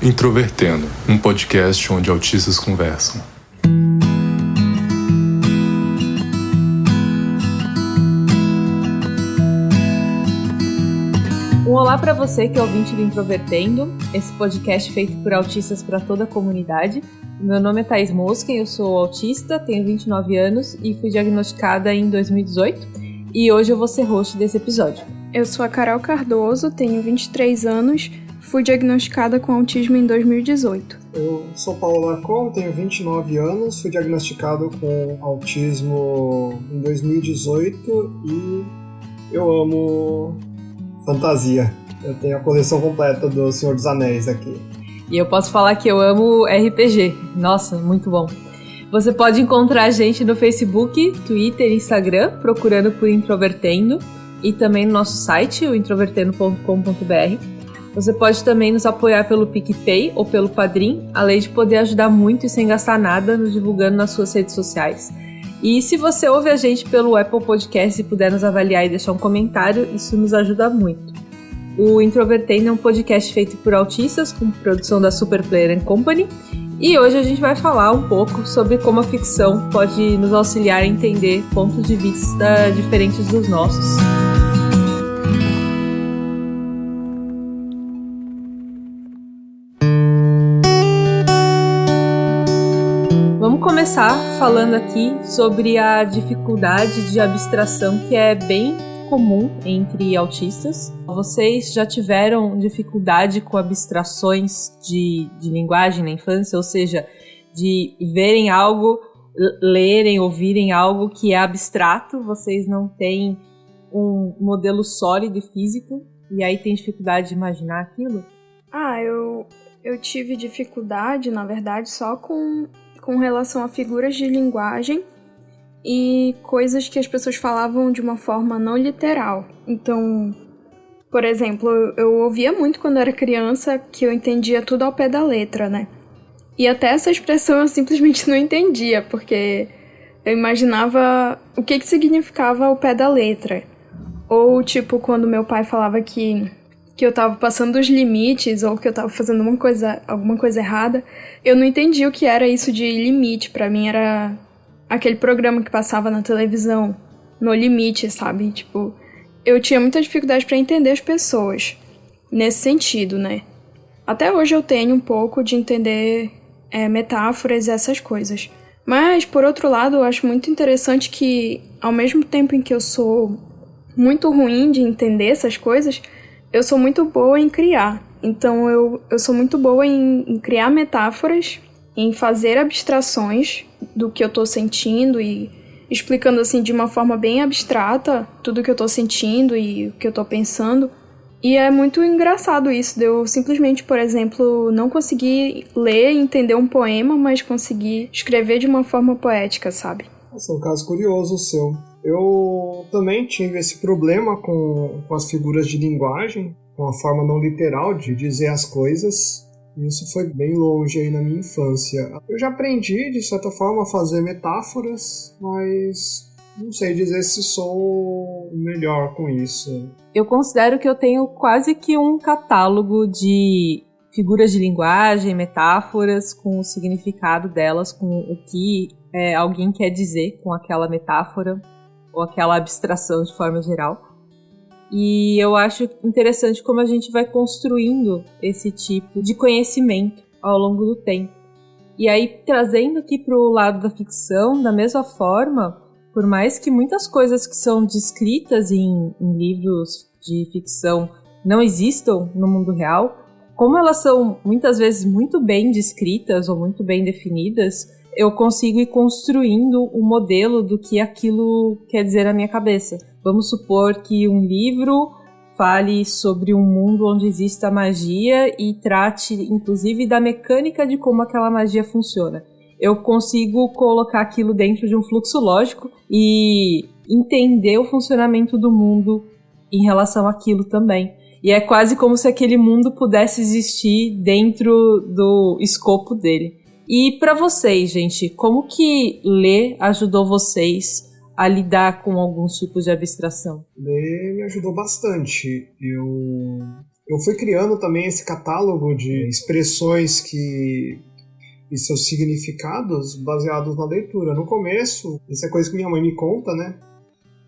Introvertendo, um podcast onde autistas conversam. Um olá para você que é ouvinte do Introvertendo, esse podcast feito por autistas para toda a comunidade. Meu nome é Thaís Mosken, eu sou autista, tenho 29 anos e fui diagnosticada em 2018 e hoje eu vou ser host desse episódio. Eu sou a Carol Cardoso, tenho 23 anos, fui diagnosticada com autismo em 2018. Eu sou Paulo Lacon, tenho 29 anos, fui diagnosticado com autismo em 2018 e eu amo fantasia. Eu tenho a coleção completa do Senhor dos Anéis aqui. E eu posso falar que eu amo RPG. Nossa, muito bom. Você pode encontrar a gente no Facebook, Twitter e Instagram, procurando por Introvertendo, e também no nosso site, o introvertendo.com.br. Você pode também nos apoiar pelo PicPay ou pelo Padrim, além de poder ajudar muito e sem gastar nada nos divulgando nas suas redes sociais. E se você ouve a gente pelo Apple Podcast e puder nos avaliar e deixar um comentário, isso nos ajuda muito. O Introvertendo é um podcast feito por autistas, com produção da Super Player & Company, e hoje a gente vai falar um pouco sobre como a ficção pode nos auxiliar a entender pontos de vista diferentes dos nossos. Vamos começar falando aqui sobre a dificuldade de abstração que é bem comum entre autistas. Vocês já tiveram dificuldade com abstrações de linguagem na infância? Ou seja, de verem algo, lerem, ouvirem algo que é abstrato, vocês não têm um modelo sólido e físico, e aí tem dificuldade de imaginar aquilo? Eu tive dificuldade, na verdade, só com relação a figuras de linguagem e coisas que as pessoas falavam de uma forma não literal. Então, por exemplo, eu ouvia muito quando era criança que eu entendia tudo ao pé da letra, né? E até essa expressão eu simplesmente não entendia, porque eu imaginava o que significava ao pé da letra. Ou, tipo, quando meu pai falava que eu tava passando dos limites ou que eu tava fazendo alguma coisa errada, eu não entendia o que era isso de limite. Pra mim era aquele programa que passava na televisão, No Limite, sabe? Tipo, eu tinha muita dificuldade pra entender as pessoas nesse sentido, né? Até hoje eu tenho um pouco de entender metáforas e essas coisas. Mas, por outro lado, eu acho muito interessante que, ao mesmo tempo em que eu sou muito ruim de entender essas coisas, eu sou muito boa em criar. Então eu sou muito boa em criar metáforas, em fazer abstrações do que eu tô sentindo e explicando assim de uma forma bem abstrata tudo que eu tô sentindo e o que eu tô pensando. E é muito engraçado isso, de eu simplesmente, por exemplo, não conseguir ler e entender um poema, mas conseguir escrever de uma forma poética, sabe? Nossa, um caso curioso o seu. Eu também tive esse problema com as figuras de linguagem, com a forma não literal de dizer as coisas. E isso foi bem longe aí na minha infância. Eu já aprendi, de certa forma, a fazer metáforas, mas não sei dizer se sou melhor com isso. Eu considero que eu tenho quase que um catálogo de figuras de linguagem, metáforas, com o significado delas, com o que alguém quer dizer com aquela metáfora ou aquela abstração de forma geral. E eu acho interessante como a gente vai construindo esse tipo de conhecimento ao longo do tempo. E aí, trazendo aqui para o lado da ficção, da mesma forma, por mais que muitas coisas que são descritas em livros de ficção não existam no mundo real, como elas são muitas vezes muito bem descritas ou muito bem definidas, eu consigo ir construindo um modelo do que aquilo quer dizer na minha cabeça. Vamos supor que um livro fale sobre um mundo onde exista magia e trate, inclusive, da mecânica de como aquela magia funciona. Eu consigo colocar aquilo dentro de um fluxo lógico e entender o funcionamento do mundo em relação àquilo também. E é quase como se aquele mundo pudesse existir dentro do escopo dele. E para vocês, gente, como que ler ajudou vocês a lidar com alguns tipos de abstração? Ler me ajudou bastante. Eu Eu fui criando também esse catálogo de expressões e seus significados baseados na leitura. No começo, isso é coisa que minha mãe me conta, né?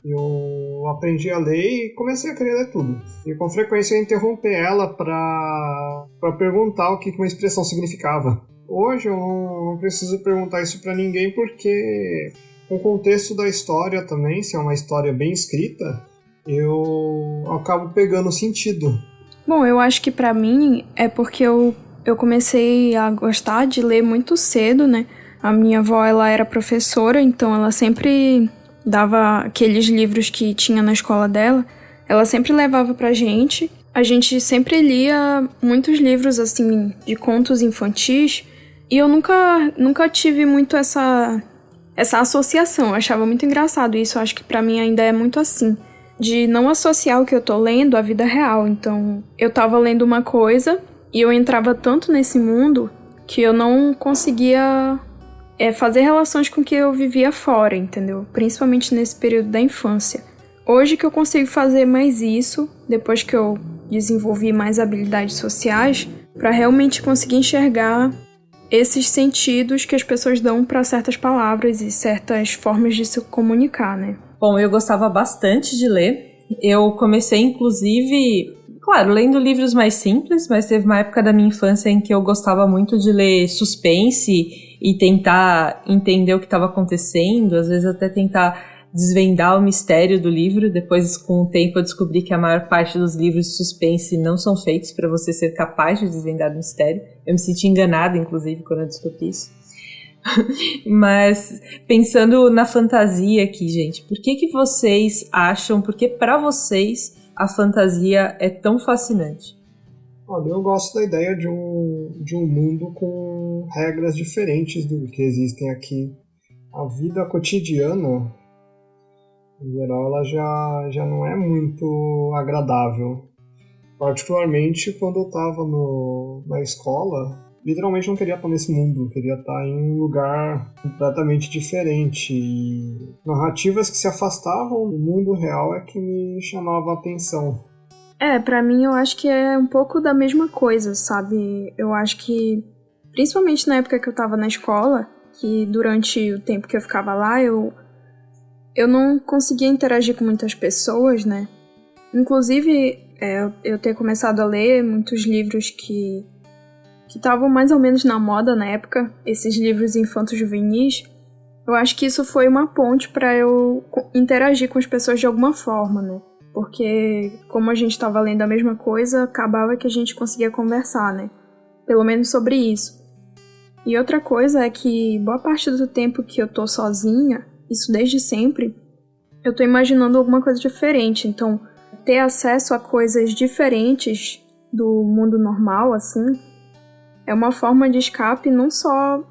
Eu aprendi a ler e comecei a querer ler tudo. E com frequência eu interrompi ela para perguntar o que uma expressão significava. Hoje eu não preciso perguntar isso para ninguém porque, com o contexto da história também, se é uma história bem escrita, eu acabo pegando sentido. Bom, eu acho que pra mim é porque eu comecei a gostar de ler muito cedo, né? A minha avó, ela era professora, então ela sempre dava aqueles livros que tinha na escola dela, ela sempre levava pra gente. A gente sempre lia muitos livros, assim, de contos infantis, e eu nunca tive muito essa associação. Eu achava muito engraçado isso, eu acho que pra mim ainda é muito assim, de não associar o que eu tô lendo à vida real. Então, eu tava lendo uma coisa e eu entrava tanto nesse mundo que eu não conseguia fazer relações com o que eu vivia fora, entendeu? Principalmente nesse período da infância. Hoje que eu consigo fazer mais isso, depois que eu desenvolvi mais habilidades sociais, para realmente conseguir enxergar esses sentidos que as pessoas dão para certas palavras e certas formas de se comunicar, né? Bom, eu gostava bastante de ler. Eu comecei, inclusive, claro, lendo livros mais simples, mas teve uma época da minha infância em que eu gostava muito de ler suspense e tentar entender o que estava acontecendo, às vezes até tentar desvendar o mistério do livro. Depois, com o tempo, eu descobri que a maior parte dos livros de suspense não são feitos para você ser capaz de desvendar o mistério. Eu me senti enganada, inclusive, quando eu descobri isso. Mas, pensando na fantasia aqui, gente, por que vocês acham, por que para vocês a fantasia é tão fascinante? Olha, eu gosto da ideia de um mundo com regras diferentes do que existem aqui. A vida cotidiana, em geral, ela já não é muito agradável. Particularmente quando eu estava na escola, literalmente não queria estar nesse mundo, eu queria estar em um lugar completamente diferente. E narrativas que se afastavam do mundo real é que me chamava a atenção. Pra mim eu acho que é um pouco da mesma coisa, sabe? Eu acho que, principalmente na época que eu tava na escola, que durante o tempo que eu ficava lá, eu não conseguia interagir com muitas pessoas, né? Inclusive, eu ter começado a ler muitos livros que estavam mais ou menos na moda na época, esses livros infanto-juvenis, eu acho que isso foi uma ponte para eu interagir com as pessoas de alguma forma, né? Porque, como a gente estava lendo a mesma coisa, acabava que a gente conseguia conversar, né? Pelo menos sobre isso. E outra coisa é que, boa parte do tempo que eu tô sozinha, isso desde sempre, eu tô imaginando alguma coisa diferente. Então, ter acesso a coisas diferentes do mundo normal, assim, é uma forma de escape não só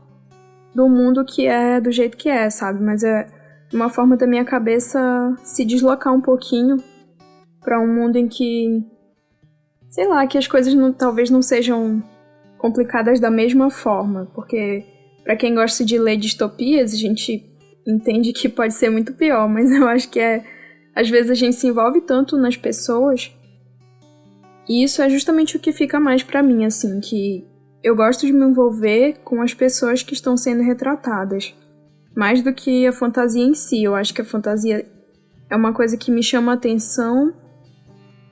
do mundo que é do jeito que é, sabe? Mas é uma forma da minha cabeça se deslocar um pouquinho para um mundo em que, sei lá, que as coisas talvez não sejam complicadas da mesma forma. Porque, para quem gosta de ler distopias, a gente entende que pode ser muito pior, mas eu acho que às vezes a gente se envolve tanto nas pessoas, e isso é justamente o que fica mais pra mim, assim, que eu gosto de me envolver com as pessoas que estão sendo retratadas, mais do que a fantasia em si. Eu acho que a fantasia é uma coisa que me chama a atenção,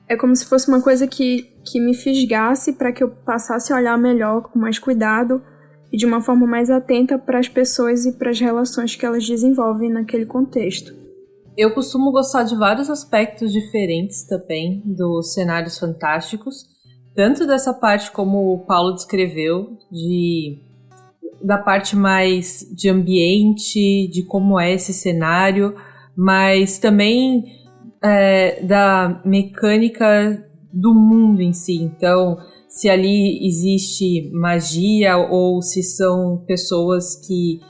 é como se fosse uma coisa que me fisgasse para que eu passasse a olhar melhor, com mais cuidado e de uma forma mais atenta para as pessoas e para as relações que elas desenvolvem naquele contexto. Eu costumo gostar de vários aspectos diferentes também dos cenários fantásticos, tanto dessa parte como o Paulo descreveu, da parte mais de ambiente, de como é esse cenário, mas também da mecânica do mundo em si. Então, se ali existe magia ou se são pessoas que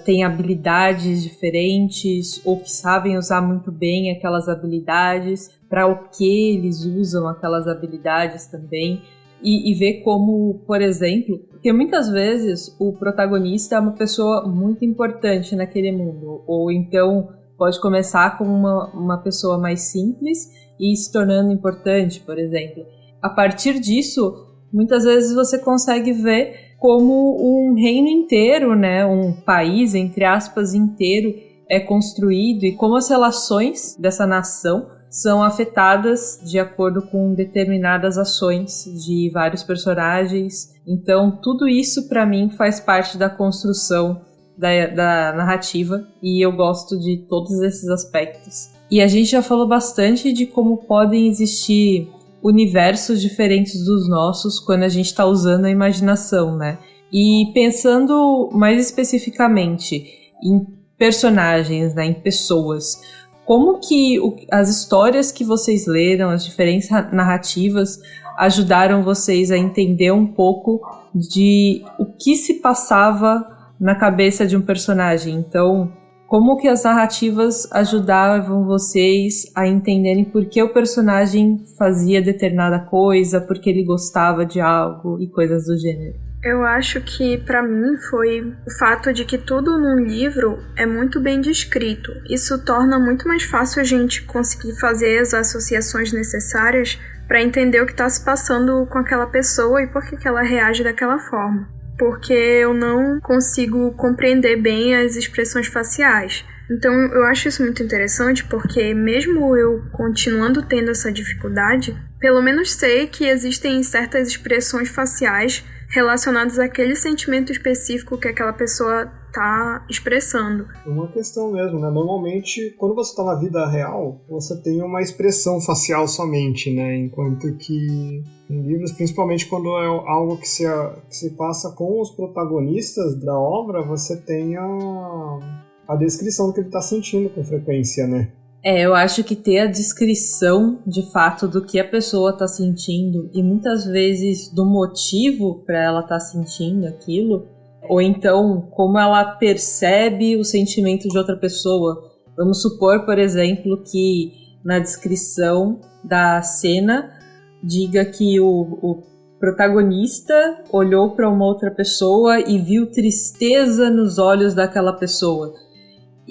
têm habilidades diferentes ou que sabem usar muito bem aquelas habilidades, para o que eles usam aquelas habilidades também, e ver como, por exemplo, porque muitas vezes o protagonista é uma pessoa muito importante naquele mundo, ou então pode começar com uma pessoa mais simples e ir se tornando importante, por exemplo. a partir disso, muitas vezes você consegue ver como um reino inteiro, né, um país, entre aspas, inteiro é construído e como as relações dessa nação são afetadas de acordo com determinadas ações de vários personagens. Então, tudo isso, para mim, faz parte da construção da narrativa e eu gosto de todos esses aspectos. E a gente já falou bastante de como podem existir universos diferentes dos nossos quando a gente está usando a imaginação, né? E pensando mais especificamente em personagens, né, em pessoas, como que as histórias que vocês leram, as diferentes narrativas, ajudaram vocês a entender um pouco de o que se passava na cabeça de um personagem? Então, como que as narrativas ajudavam vocês a entenderem por que o personagem fazia determinada coisa, por que ele gostava de algo e coisas do gênero? Eu acho que, pra mim, foi o fato de que tudo num livro é muito bem descrito. Isso torna muito mais fácil a gente conseguir fazer as associações necessárias para entender o que está se passando com aquela pessoa e por que ela reage daquela forma. Porque eu não consigo compreender bem as expressões faciais. Então eu acho isso muito interessante porque mesmo eu continuando tendo essa dificuldade, pelo menos sei que existem certas expressões faciais relacionadas àquele sentimento específico que aquela pessoa está expressando. Uma questão mesmo, né? Normalmente, quando você está na vida real, você tem uma expressão facial somente, né? Enquanto que em livros, principalmente quando é algo que se passa com os protagonistas da obra, você tem a descrição do que ele está sentindo com frequência, né? Eu acho que ter a descrição, de fato, do que a pessoa tá sentindo e muitas vezes do motivo para ela tá sentindo aquilo, ou então como ela percebe o sentimento de outra pessoa. Vamos supor, por exemplo, que na descrição da cena diga que o protagonista olhou para uma outra pessoa e viu tristeza nos olhos daquela pessoa.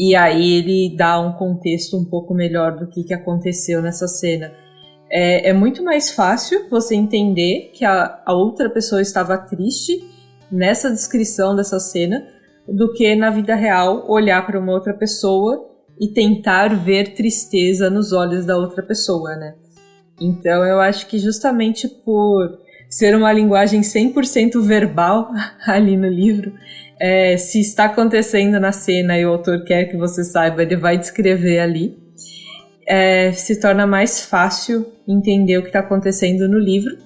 E aí ele dá um contexto um pouco melhor do que aconteceu nessa cena. É muito mais fácil você entender que a outra pessoa estava triste nessa descrição dessa cena do que na vida real olhar para uma outra pessoa e tentar ver tristeza nos olhos da outra pessoa, né? Então eu acho que justamente por ser uma linguagem 100% verbal ali no livro, se está acontecendo na cena e o autor quer que você saiba, ele vai descrever ali, se torna mais fácil entender o que está acontecendo no livro,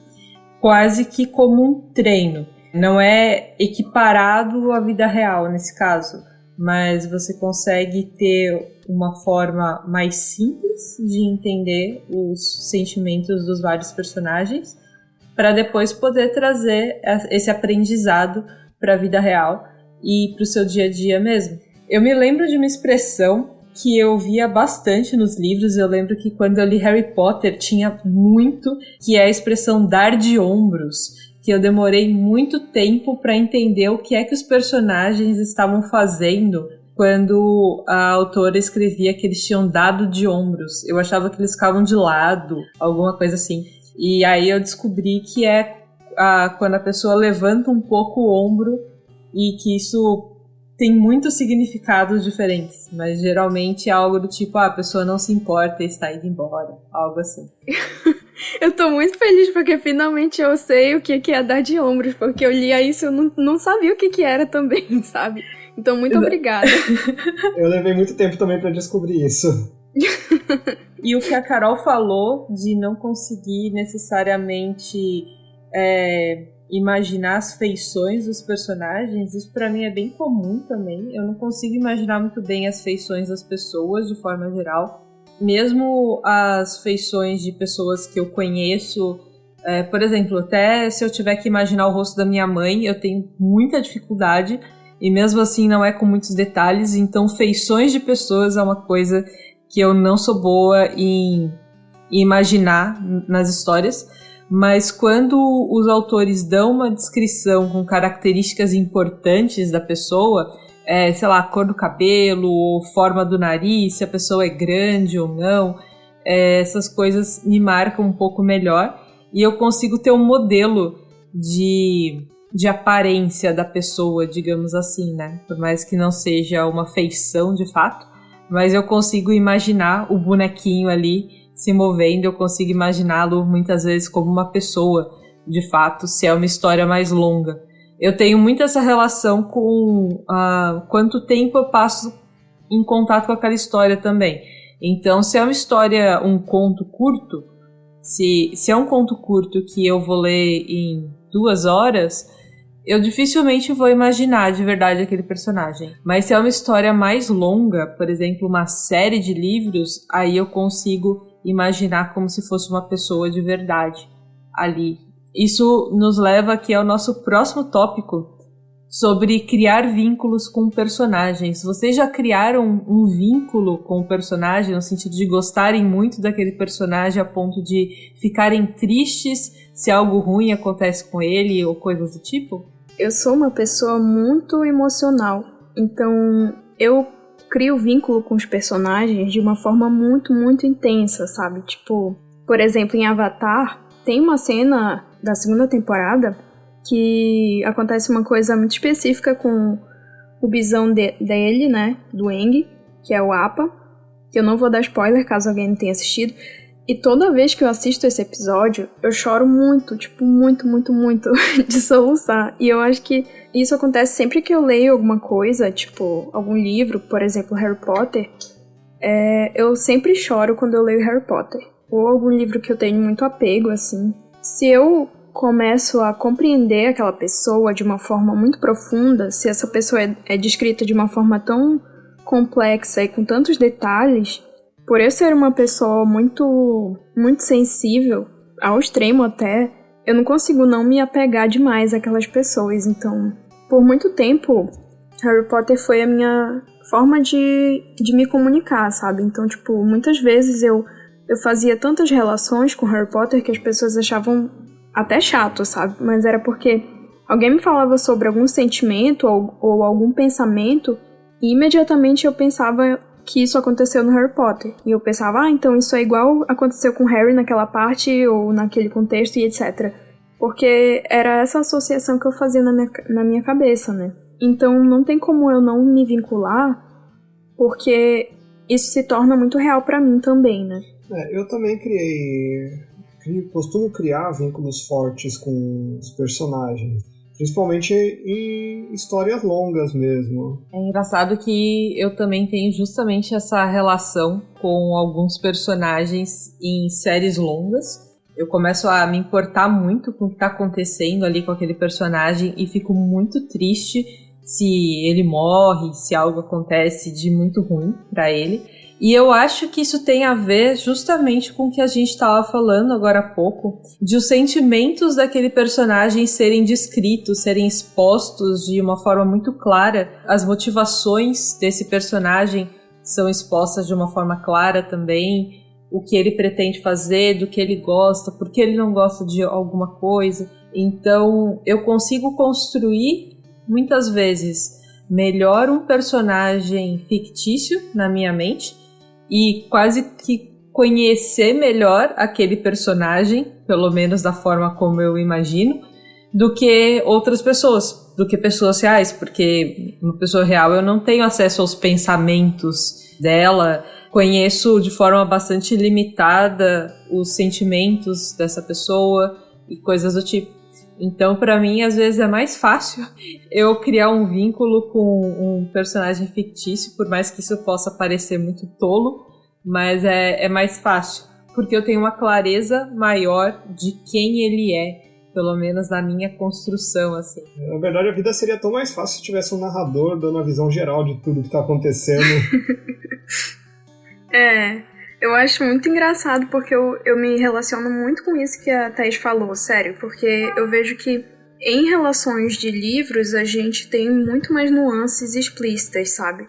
quase que como um treino. Não é equiparado à vida real nesse caso, mas você consegue ter uma forma mais simples de entender os sentimentos dos vários personagens para depois poder trazer esse aprendizado para a vida real e para o seu dia a dia mesmo. Eu me lembro de uma expressão que eu via bastante nos livros. Eu lembro que quando eu li Harry Potter tinha muito, que é a expressão dar de ombros, que eu demorei muito tempo para entender o que é que os personagens estavam fazendo quando a autora escrevia que eles tinham dado de ombros. Eu achava que eles ficavam de lado, alguma coisa assim. E aí eu descobri que quando a pessoa levanta um pouco o ombro e que isso tem muitos significados diferentes, mas geralmente é algo do tipo, a pessoa não se importa e está indo embora, algo assim. Eu tô muito feliz porque finalmente eu sei o que é dar de ombros, porque eu lia isso e eu não sabia o que era também, sabe? Então muito obrigada. Eu levei muito tempo também pra descobrir isso. E o que a Carol falou de não conseguir necessariamente imaginar as feições dos personagens, isso pra mim é bem comum também. Eu não consigo imaginar muito bem as feições das pessoas de forma geral. Mesmo as feições de pessoas que eu conheço, por exemplo, até se eu tiver que imaginar o rosto da minha mãe, eu tenho muita dificuldade, e mesmo assim não é com muitos detalhes. Então feições de pessoas é uma coisa que eu não sou boa em imaginar nas histórias. Mas quando os autores dão uma descrição com características importantes da pessoa, sei lá, a cor do cabelo, ou forma do nariz, se a pessoa é grande ou não, essas coisas me marcam um pouco melhor. e eu consigo ter um modelo de aparência da pessoa, digamos assim, né? Por mais que não seja uma feição de fato, mas eu consigo imaginar o bonequinho ali se movendo, eu consigo imaginá-lo muitas vezes como uma pessoa, de fato, se é uma história mais longa. Eu tenho muito essa relação com quanto tempo eu passo em contato com aquela história também. Então, se é uma história, um conto curto, se é um conto curto que eu vou ler em 2 horas, eu dificilmente vou imaginar de verdade aquele personagem. Mas se é uma história mais longa, por exemplo, uma série de livros, aí eu consigo imaginar como se fosse uma pessoa de verdade ali. Isso nos leva aqui ao nosso próximo tópico, sobre criar vínculos com personagens. Vocês já criaram um vínculo com o personagem, no sentido de gostarem muito daquele personagem a ponto de ficarem tristes se algo ruim acontece com ele ou coisas do tipo? Eu sou uma pessoa muito emocional, então eu crio vínculo com os personagens de uma forma muito, muito intensa, sabe? Tipo, por exemplo, em Avatar, tem uma cena da 2ª temporada que acontece uma coisa muito específica com o bisão dele, né, do Aang, que é o Appa, que eu não vou dar spoiler caso alguém não tenha assistido, e toda vez que eu assisto esse episódio, eu choro muito, tipo, muito, muito, muito de soluçar, e eu acho que isso acontece sempre que eu leio alguma coisa, tipo, algum livro, por exemplo, Harry Potter, eu sempre choro quando eu leio Harry Potter, ou algum livro que eu tenho muito apego, assim. Se eu começo a compreender aquela pessoa de uma forma muito profunda, se essa pessoa é descrita de uma forma tão complexa e com tantos detalhes, por eu ser uma pessoa muito, muito sensível, ao extremo até, eu não consigo não me apegar demais àquelas pessoas. Então, por muito tempo, Harry Potter foi a minha forma de me comunicar, sabe? Então, tipo, muitas vezes eu fazia tantas relações com Harry Potter que as pessoas achavam até chato, sabe? Mas era porque alguém me falava sobre algum sentimento ou algum pensamento e imediatamente eu pensava que isso aconteceu no Harry Potter. E eu pensava, então isso é igual aconteceu com Harry naquela parte ou naquele contexto e etc. Porque era essa associação que eu fazia na minha cabeça, né? Então não tem como eu não me vincular, porque isso se torna muito real pra mim também, né? Eu também costumo criar vínculos fortes com os personagens, principalmente em histórias longas mesmo. É engraçado que eu também tenho justamente essa relação com alguns personagens em séries longas. Eu começo a me importar muito com o que está acontecendo ali com aquele personagem e fico muito triste se ele morre, se algo acontece de muito ruim para ele. E eu acho que isso tem a ver justamente com o que a gente estava falando agora há pouco, de os sentimentos daquele personagem serem descritos, serem expostos de uma forma muito clara. As motivações desse personagem são expostas de uma forma clara também, o que ele pretende fazer, do que ele gosta, por que ele não gosta de alguma coisa. Então eu consigo construir, muitas vezes, melhor um personagem fictício na minha mente, e quase que conhecer melhor aquele personagem, pelo menos da forma como eu imagino, do que outras pessoas, do que pessoas reais, porque uma pessoa real eu não tenho acesso aos pensamentos dela, conheço de forma bastante limitada os sentimentos dessa pessoa e coisas do tipo. Então, pra mim, às vezes é mais fácil eu criar um vínculo com um personagem fictício, por mais que isso possa parecer muito tolo, mas é mais fácil, porque eu tenho uma clareza maior de quem ele é, pelo menos na minha construção, assim. Na verdade, a vida seria tão mais fácil se tivesse um narrador dando a visão geral de tudo que tá acontecendo. Eu acho muito engraçado porque eu me relaciono muito com isso que a Thaís falou, sério, porque eu vejo que em relações de livros a gente tem muito mais nuances explícitas, sabe?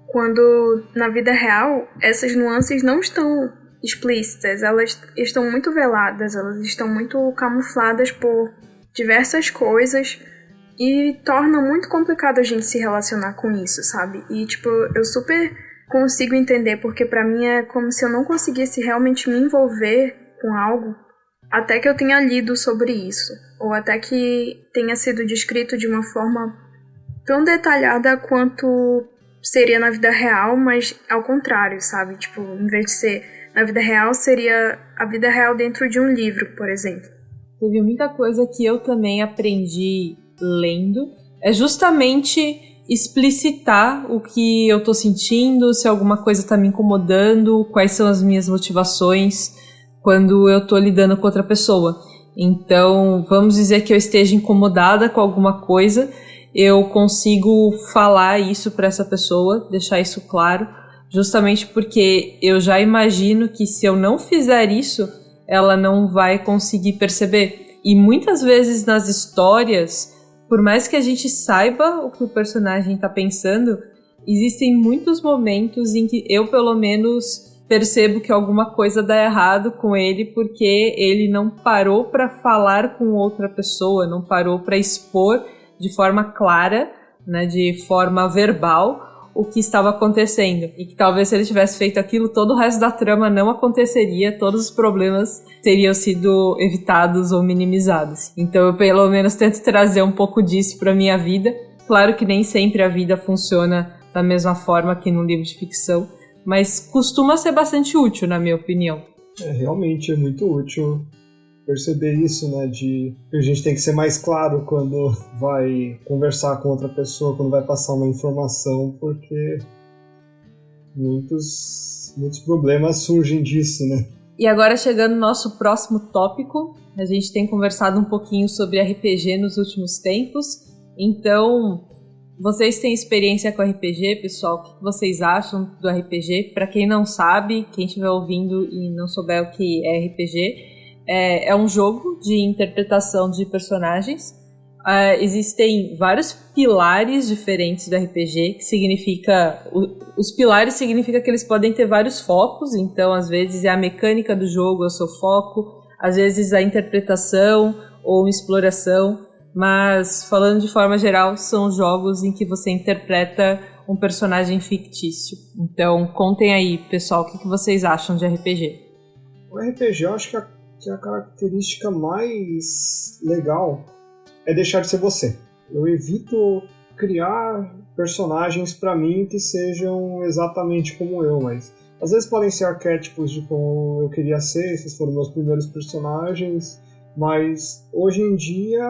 Quando na vida real essas nuances não estão explícitas, elas estão muito veladas, elas estão muito camufladas por diversas coisas e torna muito complicado a gente se relacionar com isso, sabe? E tipo, eu super consigo entender, porque pra mim é como se eu não conseguisse realmente me envolver com algo até que eu tenha lido sobre isso, ou até que tenha sido descrito de uma forma tão detalhada quanto seria na vida real, mas ao contrário, sabe? Tipo, em vez de ser na vida real, seria a vida real dentro de um livro, por exemplo. Teve muita coisa que eu também aprendi lendo, é justamente explicitar o que eu tô sentindo, se alguma coisa tá me incomodando, quais são as minhas motivações quando eu tô lidando com outra pessoa. Então, vamos dizer que eu esteja incomodada com alguma coisa, eu consigo falar isso para essa pessoa, deixar isso claro, justamente porque eu já imagino que se eu não fizer isso, ela não vai conseguir perceber. E muitas vezes nas histórias, por mais que a gente saiba o que o personagem está pensando, existem muitos momentos em que eu, pelo menos, percebo que alguma coisa dá errado com ele porque ele não parou para falar com outra pessoa, não parou para expor de forma clara, né, de forma verbal, o que estava acontecendo. E que talvez se ele tivesse feito aquilo, todo o resto da trama não aconteceria, todos os problemas teriam sido evitados ou minimizados. Então eu pelo menos tento trazer um pouco disso para minha vida. Claro que nem sempre a vida funciona da mesma forma que num livro de ficção, mas costuma ser bastante útil, na minha opinião. Realmente é muito útil perceber isso, né, de que a gente tem que ser mais claro quando vai conversar com outra pessoa, quando vai passar uma informação, porque muitos problemas surgem disso, né. E agora chegando no nosso próximo tópico, a gente tem conversado um pouquinho sobre RPG nos últimos tempos, então vocês têm experiência com RPG, pessoal? O que vocês acham do RPG? Para quem não sabe, quem estiver ouvindo e não souber o que é RPG, é um jogo de interpretação de personagens. Existem vários pilares diferentes do RPG, que significa... Os pilares significa que eles podem ter vários focos, então às vezes é a mecânica do jogo, é o seu foco, às vezes a interpretação ou uma exploração, mas falando de forma geral, são jogos em que você interpreta um personagem fictício. Então contem aí, pessoal, o que vocês acham de RPG? O RPG, eu acho que a característica mais legal é deixar de ser você. Eu evito criar personagens para mim que sejam exatamente como eu, mas às vezes podem ser arquétipos de como eu queria ser, esses foram meus primeiros personagens, mas hoje em dia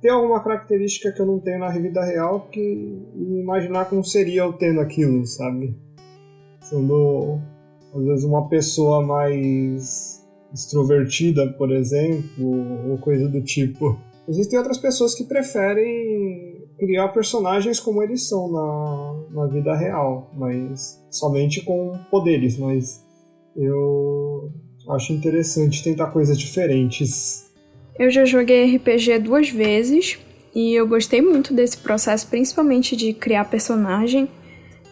ter alguma característica que eu não tenho na vida real que imaginar como seria eu tendo aquilo, sabe? Sendo às vezes uma pessoa mais extrovertida, por exemplo, ou coisa do tipo. Existem outras pessoas que preferem criar personagens como eles são na vida real, mas somente com poderes, mas eu acho interessante tentar coisas diferentes. Eu já joguei RPG 2 vezes e eu gostei muito desse processo, principalmente de criar personagem,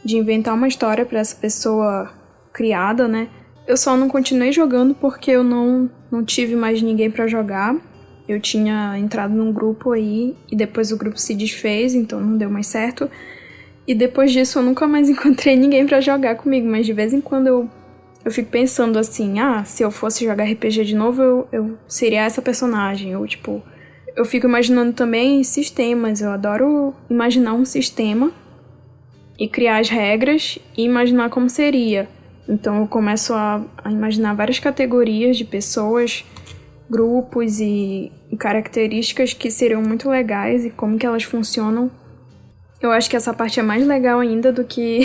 de inventar uma história para essa pessoa criada, né? Eu só não continuei jogando porque eu não tive mais ninguém pra jogar. Eu tinha entrado num grupo aí e depois o grupo se desfez, então não deu mais certo. E depois disso eu nunca mais encontrei ninguém pra jogar comigo, mas de vez em quando eu fico pensando assim, se eu fosse jogar RPG de novo, eu seria essa personagem. Ou tipo, eu fico imaginando também sistemas, eu adoro imaginar um sistema e criar as regras e imaginar como seria. Então eu começo a imaginar várias categorias de pessoas, grupos e características que seriam muito legais e como que elas funcionam. Eu acho que essa parte é mais legal ainda do que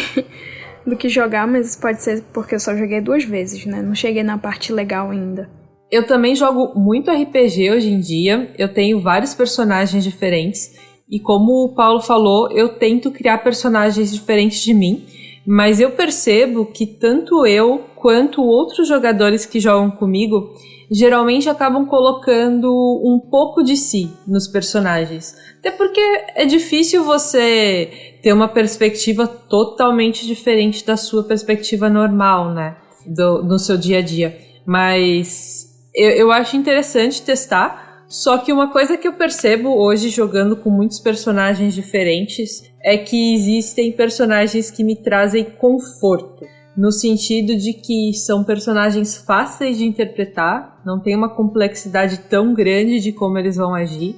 jogar, mas isso pode ser porque eu só joguei 2 vezes, né? Não cheguei na parte legal ainda. Eu também jogo muito RPG hoje em dia, eu tenho vários personagens diferentes e como o Paulo falou, eu tento criar personagens diferentes de mim. Mas eu percebo que tanto eu quanto outros jogadores que jogam comigo geralmente acabam colocando um pouco de si nos personagens. Até porque é difícil você ter uma perspectiva totalmente diferente da sua perspectiva normal, né? No seu dia a dia. Mas eu acho interessante testar. Só que uma coisa que eu percebo hoje jogando com muitos personagens diferentes é que existem personagens que me trazem conforto. no sentido de que são personagens fáceis de interpretar, não tem uma complexidade tão grande de como eles vão agir.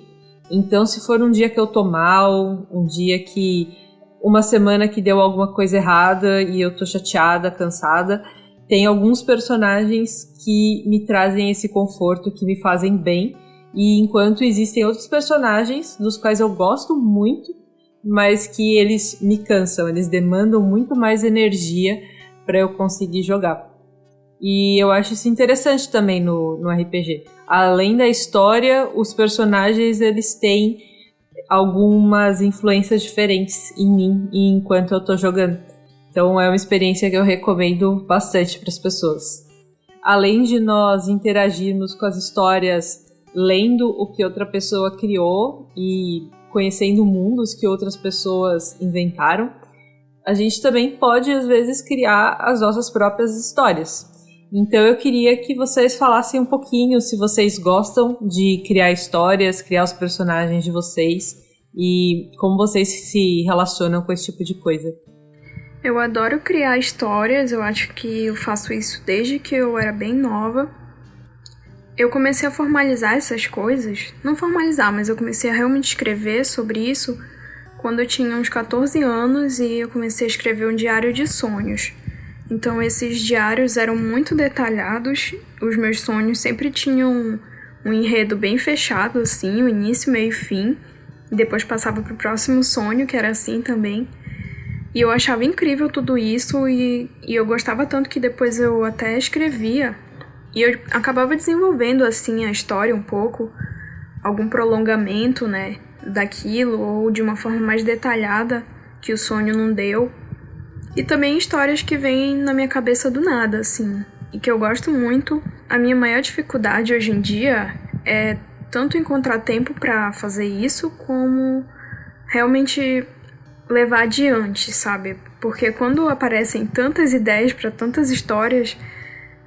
Então, se for um dia que eu tô mal, um dia que... uma semana que deu alguma coisa errada e eu tô chateada, cansada, tem alguns personagens que me trazem esse conforto, que me fazem bem, e enquanto existem outros personagens dos quais eu gosto muito, mas que eles me cansam, eles demandam muito mais energia para eu conseguir jogar. E eu acho isso interessante também no RPG. Além da história, os personagens eles têm algumas influências diferentes em mim enquanto eu tô jogando. Então é uma experiência que eu recomendo bastante para as pessoas. Além de nós interagirmos com as histórias lendo o que outra pessoa criou e conhecendo mundos que outras pessoas inventaram, a gente também pode, às vezes, criar as nossas próprias histórias. Então eu queria que vocês falassem um pouquinho se vocês gostam de criar histórias, criar os personagens de vocês e como vocês se relacionam com esse tipo de coisa. Eu adoro criar histórias, eu acho que eu faço isso desde que eu era bem nova. Eu comecei a formalizar essas coisas, não formalizar, mas eu comecei a realmente escrever sobre isso quando eu tinha uns 14 anos e eu comecei a escrever um diário de sonhos. Então esses diários eram muito detalhados, os meus sonhos sempre tinham um enredo bem fechado, assim, o início, meio e fim. Depois passava pro próximo sonho, que era assim também. E eu achava incrível tudo isso e eu gostava tanto que depois eu até escrevia. E eu acabava desenvolvendo, assim, a história um pouco, algum prolongamento, né, daquilo, ou de uma forma mais detalhada que o sonho não deu. E também histórias que vêm na minha cabeça do nada, assim, e que eu gosto muito. A minha maior dificuldade hoje em dia é tanto encontrar tempo pra fazer isso, como realmente levar adiante, sabe? Porque quando aparecem tantas ideias pra tantas histórias,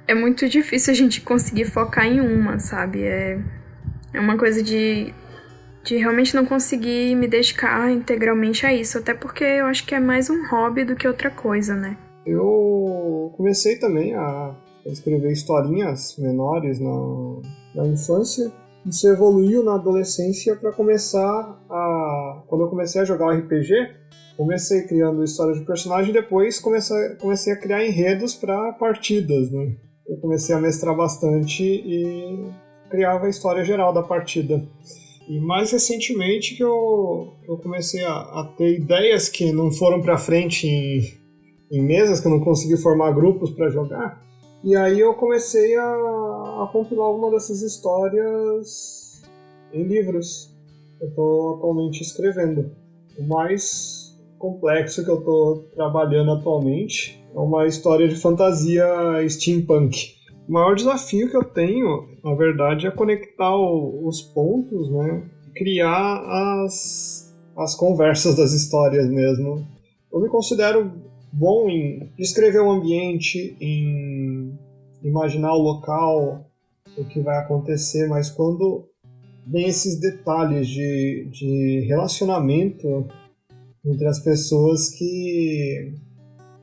é muito difícil a gente conseguir focar em uma, sabe? É uma coisa de realmente não conseguir me dedicar integralmente a isso, até porque eu acho que é mais um hobby do que outra coisa, né? Eu comecei também a escrever historinhas menores na infância. Isso evoluiu na adolescência para começar a... Quando eu comecei a jogar o RPG, comecei criando histórias de personagem e depois comecei a criar enredos para partidas, né? Eu comecei a mestrar bastante e criava a história geral da partida. E mais recentemente que eu comecei a ter ideias que não foram para frente em mesas, que eu não consegui formar grupos para jogar. E aí eu comecei a compilar alguma dessas histórias em livros. Eu estou atualmente escrevendo. O mais complexo que eu estou trabalhando atualmente é uma história de fantasia steampunk. O maior desafio que eu tenho, na verdade, é conectar os pontos, né? Criar as conversas das histórias mesmo. Eu me considero bom em descrever o ambiente, em imaginar o local, o que vai acontecer, mas quando vem esses detalhes de relacionamento entre as pessoas que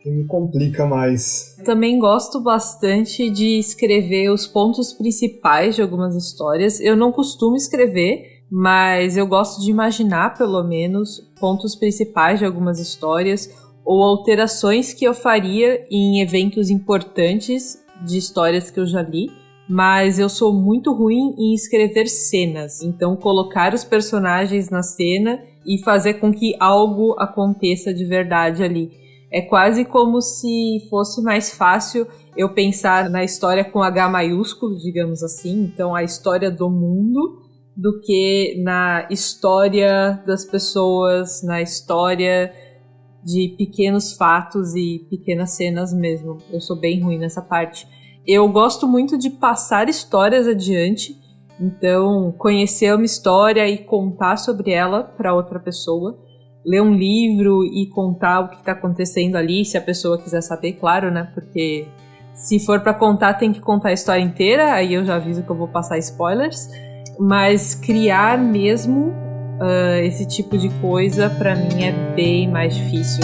me complica mais. Também gosto bastante de escrever os pontos principais de algumas histórias. Eu não costumo escrever, mas eu gosto de imaginar, pelo menos, pontos principais de algumas histórias ou alterações que eu faria em eventos importantes de histórias que eu já li. Mas eu sou muito ruim em escrever cenas. Então, colocar os personagens na cena e fazer com que algo aconteça de verdade ali. É quase como se fosse mais fácil eu pensar na história com H maiúsculo, digamos assim, então a história do mundo, do que na história das pessoas, na história de pequenos fatos e pequenas cenas mesmo. Eu sou bem ruim nessa parte. Eu gosto muito de passar histórias adiante, então conhecer uma história e contar sobre ela para outra pessoa. Ler um livro e contar o que está acontecendo ali, se a pessoa quiser saber, claro, né? Porque se for para contar, tem que contar a história inteira, aí eu já aviso que eu vou passar spoilers. Mas criar mesmo esse tipo de coisa, para mim, é bem mais difícil.